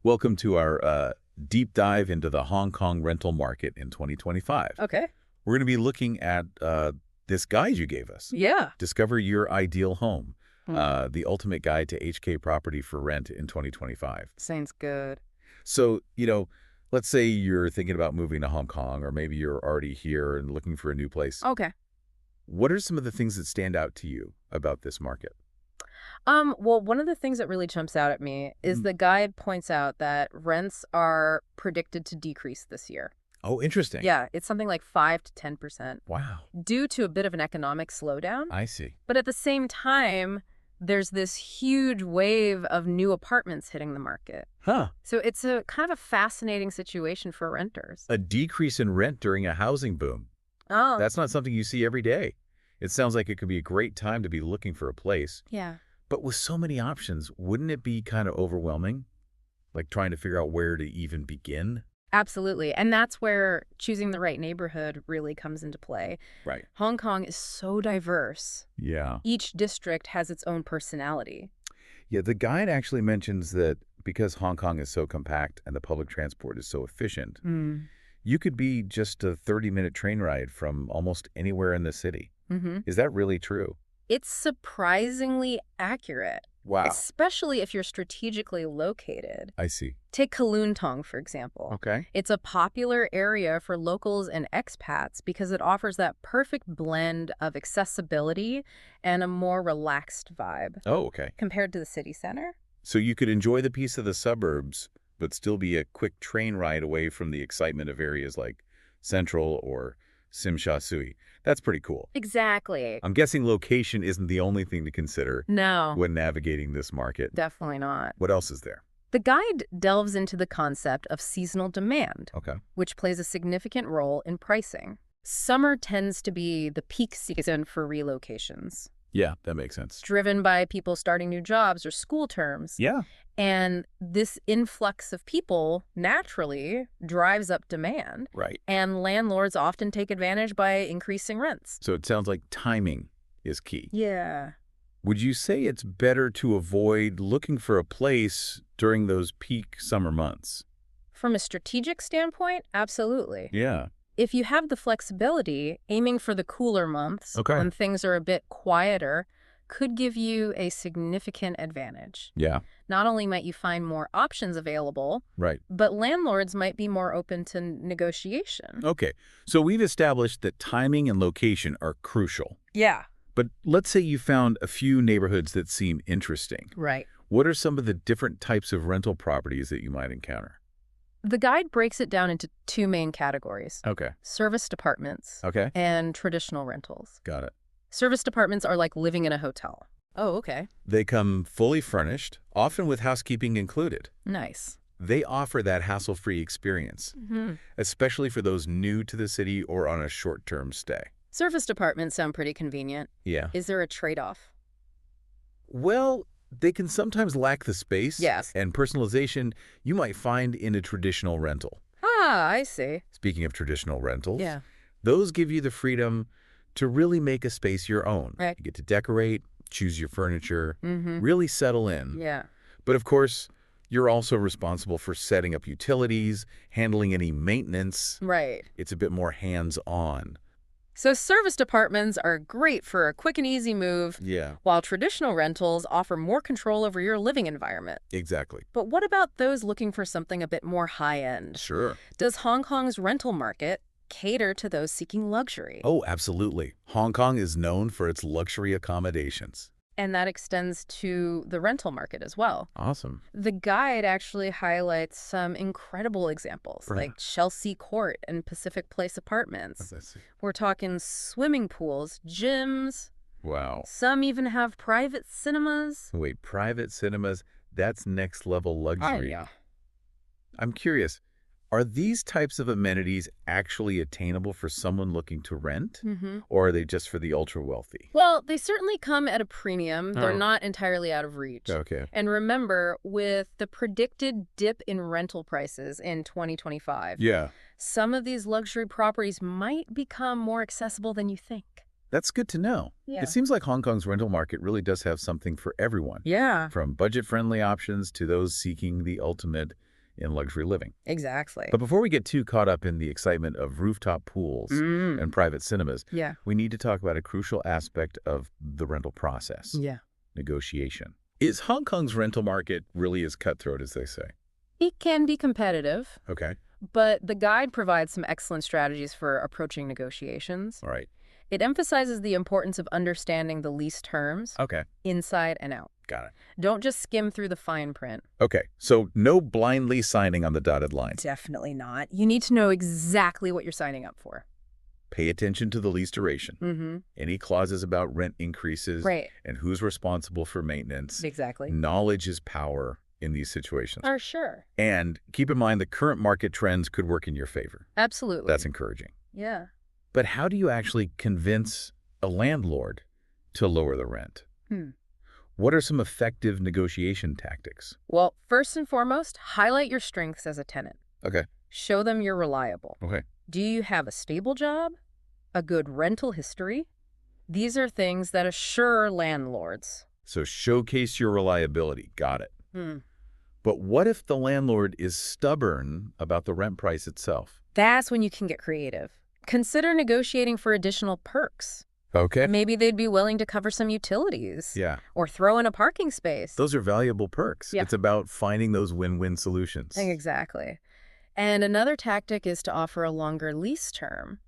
Welcome to our deep dive into the Hong Kong rental market in 2025. Okay. We're going to be looking at this guide you gave us. Yeah. Discover Your Ideal Home, Mm. the ultimate guide to HK property for rent in 2025. Sounds good. So, let's say you're thinking about moving to Hong Kong, or maybe you're already here and looking for a new place. Okay. What are some of the things that stand out to you about this market? Well, one of the things that really jumps out at me is Mm. the guide points out that rents are predicted to decrease this year. Oh, interesting. Yeah, it's something like 5 to 10% Wow. due to a bit of an economic slowdown. I see. But at the same time, there's this huge wave of new apartments hitting the market. Huh. So it's a kind of a fascinating situation for renters. A decrease in rent during a housing boom. Oh, That's not something you see every day. It sounds like it could be a great time to be looking for a place. yeah. But with so many options, wouldn't it be kind of overwhelming? Like trying to figure out where to even begin? Absolutely. And that's where choosing the right neighborhood really comes into play. Right. Hong Kong is so diverse. Yeah. Each district has its own personality. Yeah, the guide actually mentions that because Hong Kong is so compact and the public transport is so efficient, you could be just a 30-minute train ride from almost anywhere in the city. Mm-hmm. Is that really true? It's surprisingly accurate, Wow. especially if you're strategically located. I see. Take Kowloon Tong, for example. Okay. It's a popular area for locals and expats because it offers that perfect blend of accessibility and a more relaxed vibe Oh, okay. compared to the city center. So you could enjoy the peace of the suburbs, but still be a quick train ride away from the excitement of areas like Central or Tsim Sha Tsui. That's pretty cool. Exactly. I'm guessing location isn't the only thing to consider No, when navigating this market. definitely not. What else is there? The guide delves into the concept of seasonal demand, Okay. which plays a significant role in pricing. Summer tends to be the peak season for relocations, Yeah, that makes sense. driven by people starting new jobs or school terms. Yeah. And this influx of people naturally drives up demand, Right. and landlords often take advantage by increasing rents. So it sounds like timing is key. Yeah. Would you say it's better to avoid looking for a place during those peak summer months? From a strategic standpoint, absolutely. Yeah. If you have the flexibility, aiming for the cooler months Okay. when things are a bit quieter could give you a significant advantage. Yeah. Not only might you find more options available, Right. but landlords might be more open to negotiation. Okay. So we've established that timing and location are crucial. Yeah. But let's say you found a few neighborhoods that seem interesting. Right. What are some of the different types of rental properties that you might encounter? The guide breaks it down into two main categories: Okay. serviced apartments Okay. and traditional rentals. Got it. Serviced apartments are like living in a hotel. Oh, okay. They come fully furnished, often with housekeeping included. Nice. They offer that hassle-free experience, especially for those new to the city or on a short-term stay. Serviced apartments sound pretty convenient. Yeah. Is there a trade-off? Well, they can sometimes lack the space Yes. and personalization you might find in a traditional rental. Ah, I see. Speaking of traditional rentals, Yeah. those give you the freedom to really make a space your own. Right. You get to decorate, choose your furniture, Mm-hmm. really settle in. Yeah. But of course, you're also responsible for setting up utilities, handling any maintenance. Right. It's a bit more hands-on. So serviced apartments are great for a quick and easy move, Yeah, while traditional rentals offer more control over your living environment. exactly. But what about those looking for something a bit more high-end? Sure. Does Hong Kong's rental market cater to those seeking luxury? Oh, absolutely. Hong Kong is known for its luxury accommodations. And that extends to the rental market as well. Awesome. The guide actually highlights some incredible examples, Right. like Chelsea Court and Pacific Place Apartments. We're talking swimming pools, gyms. Wow. Some even have private cinemas. Wait, private cinemas, that's next level luxury. yeah. I'm curious, are these types of amenities actually attainable for someone looking to rent? Mm-hmm. Or are they just for the ultra wealthy? Well, they certainly come at a premium. They're Oh. not entirely out of reach. Okay. And remember, with the predicted dip in rental prices in 2025, Yeah, some of these luxury properties might become more accessible than you think. that's good to know. Yeah. It seems like Hong Kong's rental market really does have something for everyone, Yeah. from budget-friendly options to those seeking the ultimate in luxury living. Exactly. But before we get too caught up in the excitement of rooftop pools and private cinemas, Yeah. we need to talk about a crucial aspect of the rental process, Yeah. negotiation. Is Hong Kong's rental market really as cutthroat as they say? It can be competitive, Okay. but the guide provides some excellent strategies for approaching negotiations. All right. It emphasizes the importance of understanding the lease terms, Okay. inside and out. Got it. Don't just skim through the fine print. Okay. So no blindly signing on the dotted line. Definitely not. You need to know exactly what you're signing up for. Pay attention to the lease duration. Mm-hmm. Any clauses about rent increases Right. and who's responsible for maintenance. Exactly. Knowledge is power in these situations. For sure. And keep in mind the current market trends could work in your favor. Absolutely. That's encouraging. Yeah. But how do you actually convince a landlord to lower the rent? What are some effective negotiation tactics? Well, first and foremost, highlight your strengths as a tenant. Okay. Show them you're reliable. Okay. Do you have a stable job? A good rental history? These are things that assure landlords. So showcase your reliability. Got it. But what if the landlord is stubborn about the rent price itself? That's when you can get creative. Consider negotiating for additional perks. Okay. Maybe they'd be willing to cover some utilities. Yeah. Or throw in a parking space. Those are valuable perks. Yeah. It's about finding those win-win solutions. Exactly. And another tactic is to offer a longer lease term.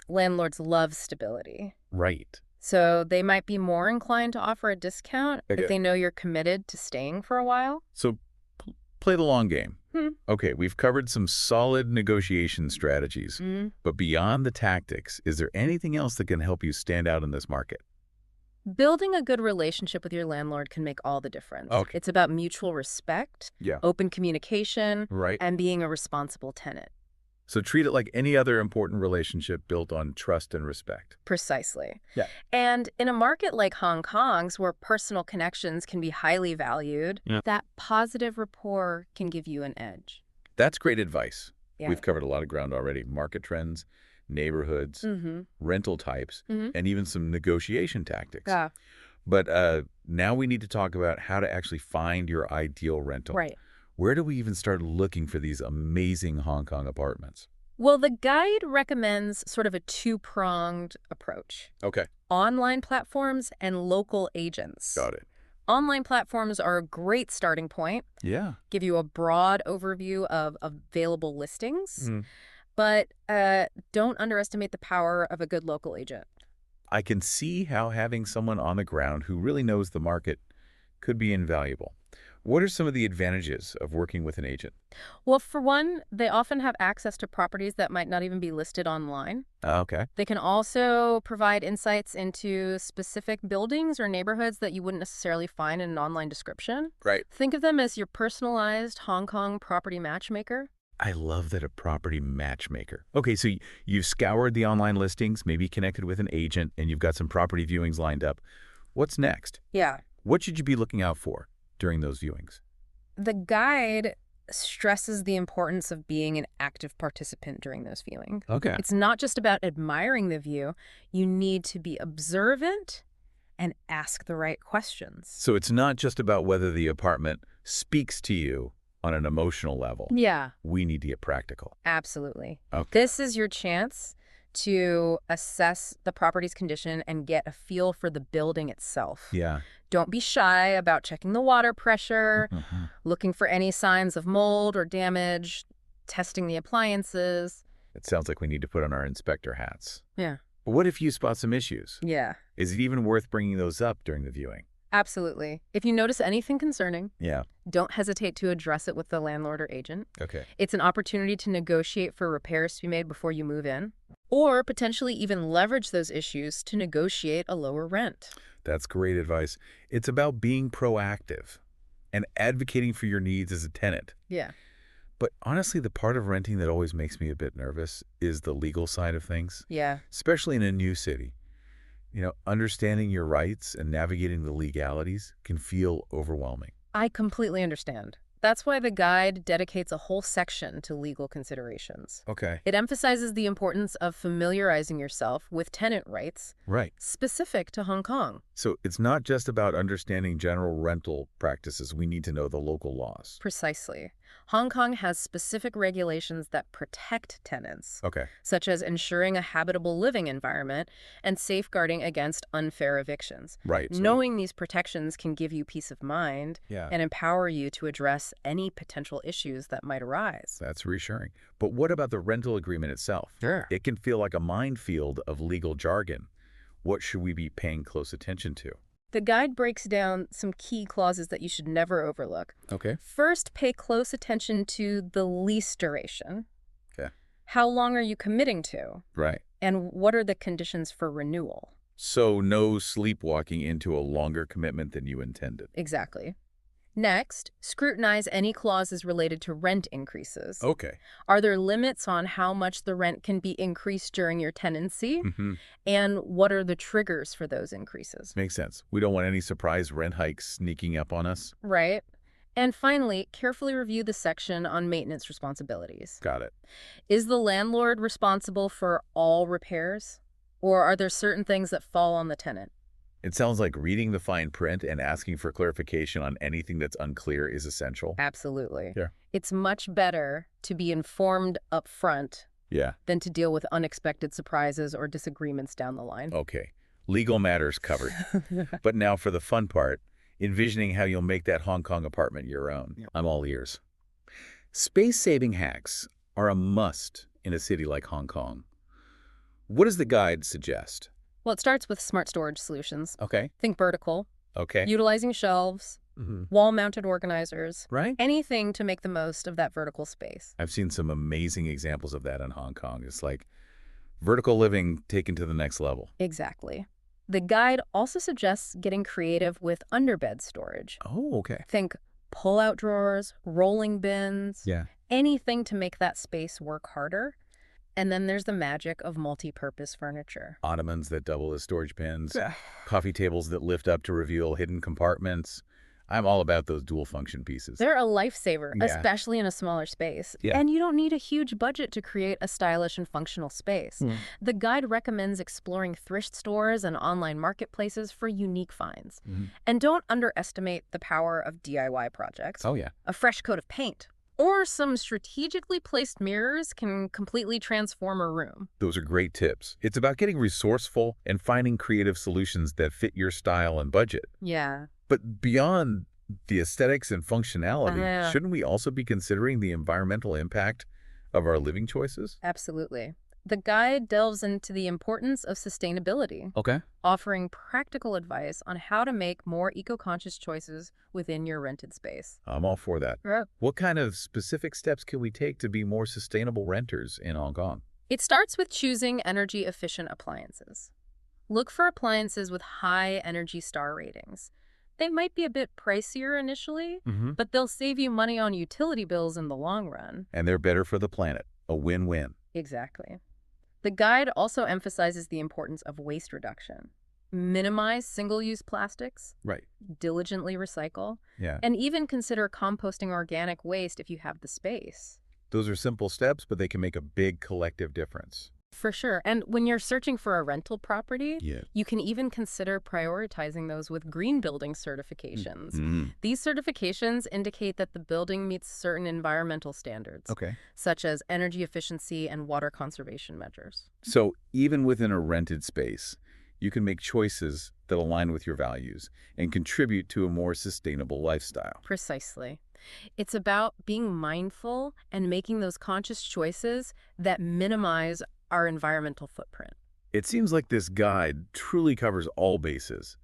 Landlords love stability. Right. So they might be more inclined to offer a discount Okay. if they know you're committed to staying for a while. So play the long game. Okay, we've covered some solid negotiation strategies. But beyond the tactics, is there anything else that can help you stand out in this market? Building a good relationship with your landlord can make all the difference. Okay. It's about mutual respect, Yeah. open communication, Right. and being a responsible tenant. So treat it like any other important relationship built on trust and respect. Precisely. Yeah. And in a market like Hong Kong's, where personal connections can be highly valued, that positive rapport can give you an edge. That's great advice. Yeah. We've covered a lot of ground already. Market trends, neighborhoods, rental types, and even some negotiation tactics. Yeah. But now we need to talk about how to actually find your ideal rental. Right. Where do we even start looking for these amazing Hong Kong apartments? Well, the guide recommends sort of a two-pronged approach. Okay. Online platforms and local agents. Got it. Online platforms are a great starting point, Yeah. give you a broad overview of available listings, but don't underestimate the power of a good local agent. I can see how having someone on the ground who really knows the market could be invaluable. What are some of the advantages of working with an agent? Well, for one, they often have access to properties that might not even be listed online. Okay. They can also provide insights into specific buildings or neighborhoods that you wouldn't necessarily find in an online description. Right. Think of them as your personalized Hong Kong property matchmaker. I love that, a property matchmaker. Okay, so you've scoured the online listings, maybe connected with an agent, and you've got some property viewings lined up. What's next? Yeah. What should you be looking out for during those viewings? The guide stresses the importance of being an active participant during those viewings. Okay. It's not just about admiring the view. You need to be observant and ask the right questions. So it's not just about whether the apartment speaks to you on an emotional level. Yeah, We need to get practical. absolutely. Okay. This is your chance to assess the property's condition and get a feel for the building itself. Yeah. Don't be shy about checking the water pressure, looking for any signs of mold or damage, testing the appliances. It sounds like we need to put on our inspector hats. Yeah. But what if you spot some issues? Yeah, Is it even worth bringing those up during the viewing? absolutely. If you notice anything concerning, Yeah. don't hesitate to address it with the landlord or agent. Okay. It's an opportunity to negotiate for repairs to be made before you move in, or potentially even leverage those issues to negotiate a lower rent. That's great advice. It's about being proactive and advocating for your needs as a tenant. Yeah. But honestly, the part of renting that always makes me a bit nervous is the legal side of things, Yeah. especially in a new city. Understanding your rights and navigating the legalities can feel overwhelming. I completely understand. That's why the guide dedicates a whole section to legal considerations. Okay. It emphasizes the importance of familiarizing yourself with tenant rights Right. specific to Hong Kong. So it's not just about understanding general rental practices. We need to know the local laws. Precisely. Hong Kong has specific regulations that protect tenants, Okay. such as ensuring a habitable living environment and safeguarding against unfair evictions. Right. Knowing these protections can give you peace of mind Yeah, and empower you to address any potential issues that might arise. that's reassuring. But what about the rental agreement itself? Sure. It can feel like a minefield of legal jargon. What should we be paying close attention to? The guide breaks down some key clauses that you should never overlook. Okay. First, pay close attention to the lease duration. Okay. How long are you committing to? Right. And what are the conditions for renewal? So no sleepwalking into a longer commitment than you intended. Exactly. Next, scrutinize any clauses related to rent increases. Okay. Are there limits on how much the rent can be increased during your tenancy? Mm-hmm. And what are the triggers for those increases? Makes sense. We don't want any surprise rent hikes sneaking up on us. Right. And finally, carefully review the section on maintenance responsibilities. Got it. Is the landlord responsible for all repairs? Or are there certain things that fall on the tenant? It sounds like reading the fine print and asking for clarification on anything that's unclear is essential. Absolutely. Yeah. It's much better to be informed up front Yeah. than to deal with unexpected surprises or disagreements down the line. Okay. Legal matters covered. But now for the fun part, envisioning how you'll make that Hong Kong apartment your own. Yep. I'm all ears. Space-saving hacks are a must in a city like Hong Kong. What does the guide suggest? Well, it starts with smart storage solutions. Okay. Think vertical, Okay. utilizing shelves, Mm-hmm. wall-mounted organizers, Right? anything to make the most of that vertical space. I've seen some amazing examples of that in Hong Kong. It's like vertical living taken to the next level. Exactly. The guide also suggests getting creative with underbed storage. Oh, okay. Think pull-out drawers, rolling bins, Yeah. anything to make that space work harder. And then there's the magic of multi-purpose furniture. Ottomans that double as storage bins, Yeah. coffee tables that lift up to reveal hidden compartments. I'm all about those dual function pieces. They're a lifesaver, Yeah. especially in a smaller space. Yeah. And you don't need a huge budget to create a stylish and functional space. The guide recommends exploring thrift stores and online marketplaces for unique finds. Mhm. And don't underestimate the power of DIY projects. Oh, yeah. A fresh coat of paint or some strategically placed mirrors can completely transform a room. Those are great tips. It's about getting resourceful and finding creative solutions that fit your style and budget. Yeah. But beyond the aesthetics and functionality, Yeah. shouldn't we also be considering the environmental impact of our living choices? Absolutely. The guide delves into the importance of sustainability, Okay. offering practical advice on how to make more eco-conscious choices within your rented space. I'm all for that. Yeah. What kind of specific steps can we take to be more sustainable renters in Hong Kong? It starts with choosing energy-efficient appliances. Look for appliances with high Energy Star ratings. They might be a bit pricier initially, Mm-hmm. but they'll save you money on utility bills in the long run. And they're better for the planet. A win-win. Exactly. The guide also emphasizes the importance of waste reduction. Minimize single-use plastics, Right. diligently recycle, Yeah. and even consider composting organic waste if you have the space. Those are simple steps, but they can make a big collective difference. For sure. And when you're searching for a rental property, Yeah. you can even consider prioritizing those with green building certifications. Mm-hmm. These certifications indicate that the building meets certain environmental standards, Okay. such as energy efficiency and water conservation measures. So even within a rented space, you can make choices that align with your values and contribute to a more sustainable lifestyle. Precisely. It's about being mindful and making those conscious choices that minimize our environmental footprint. It seems like this guide truly covers all bases,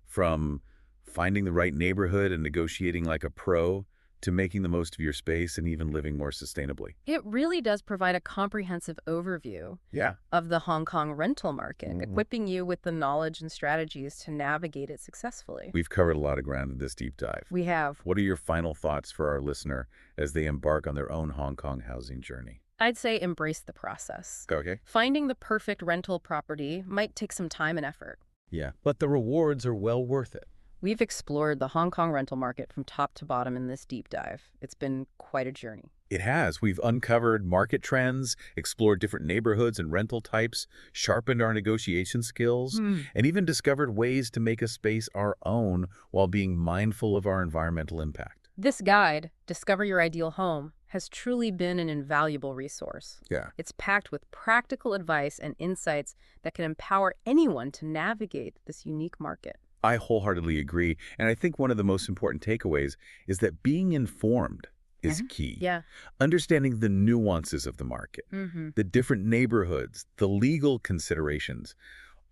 from finding the right neighborhood and negotiating like a pro to making the most of your space and even living more sustainably. It really does provide a comprehensive overview Yeah. of the Hong Kong rental market, Mhm. equipping you with the knowledge and strategies to navigate it successfully. We've covered a lot of ground in this deep dive. We have. What are your final thoughts for our listener as they embark on their own Hong Kong housing journey? I'd say embrace the process. Okay. Finding the perfect rental property might take some time and effort. Yeah. But the rewards are well worth it. We've explored the Hong Kong rental market from top to bottom in this deep dive. It's been quite a journey. It has. We've uncovered market trends, explored different neighborhoods and rental types, sharpened our negotiation skills, and even discovered ways to make a space our own while being mindful of our environmental impact. This guide, Discover Your Ideal Home, has truly been an invaluable resource. Yeah. It's packed with practical advice and insights that can empower anyone to navigate this unique market. I wholeheartedly agree. And I think one of the most important takeaways is that being informed is key. Yeah. Understanding the nuances of the market, Mm-hmm. the different neighborhoods, the legal considerations.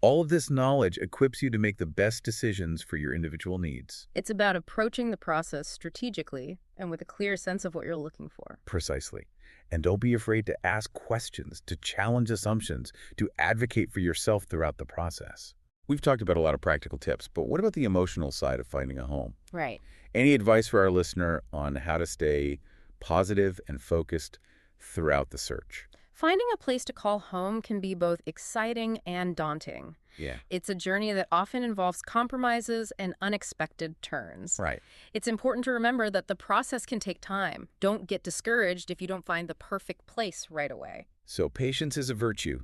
All of this knowledge equips you to make the best decisions for your individual needs. It's about approaching the process strategically and with a clear sense of what you're looking for. Precisely. And don't be afraid to ask questions, to challenge assumptions, to advocate for yourself throughout the process. We've talked about a lot of practical tips, but what about the emotional side of finding a home? Right. Any advice for our listener on how to stay positive and focused throughout the search? Finding a place to call home can be both exciting and daunting. Yeah. It's a journey that often involves compromises and unexpected turns. Right. It's important to remember that the process can take time. Don't get discouraged if you don't find the perfect place right away. So patience is a virtue,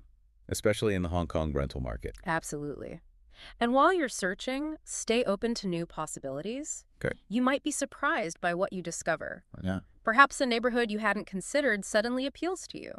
especially in the Hong Kong rental market. Absolutely. And while you're searching, stay open to new possibilities. Okay. You might be surprised by what you discover. Yeah. Perhaps a neighborhood you hadn't considered suddenly appeals to you.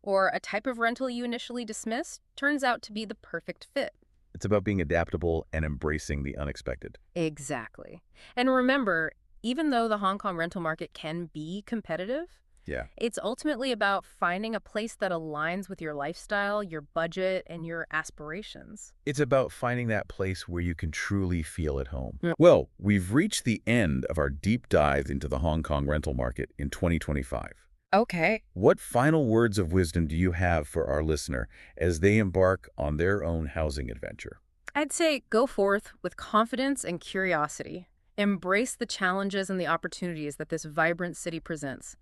Or a type of rental you initially dismissed turns out to be the perfect fit. It's about being adaptable and embracing the unexpected. Exactly. And remember, even though the Hong Kong rental market can be competitive, Yeah. it's ultimately about finding a place that aligns with your lifestyle, your budget, and your aspirations. It's about finding that place where you can truly feel at home. Yeah. Well, we've reached the end of our deep dive into the Hong Kong rental market in 2025. Okay. What final words of wisdom do you have for our listener as they embark on their own housing adventure? I'd say go forth with confidence and curiosity. Embrace the challenges and the opportunities that this vibrant city presents.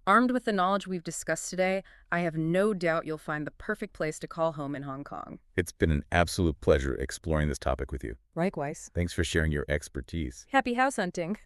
Armed with the knowledge we've discussed today, I have no doubt you'll find the perfect place to call home in Hong Kong. It's been an absolute pleasure exploring this topic with you. Likewise. Thanks for sharing your expertise. Happy house hunting.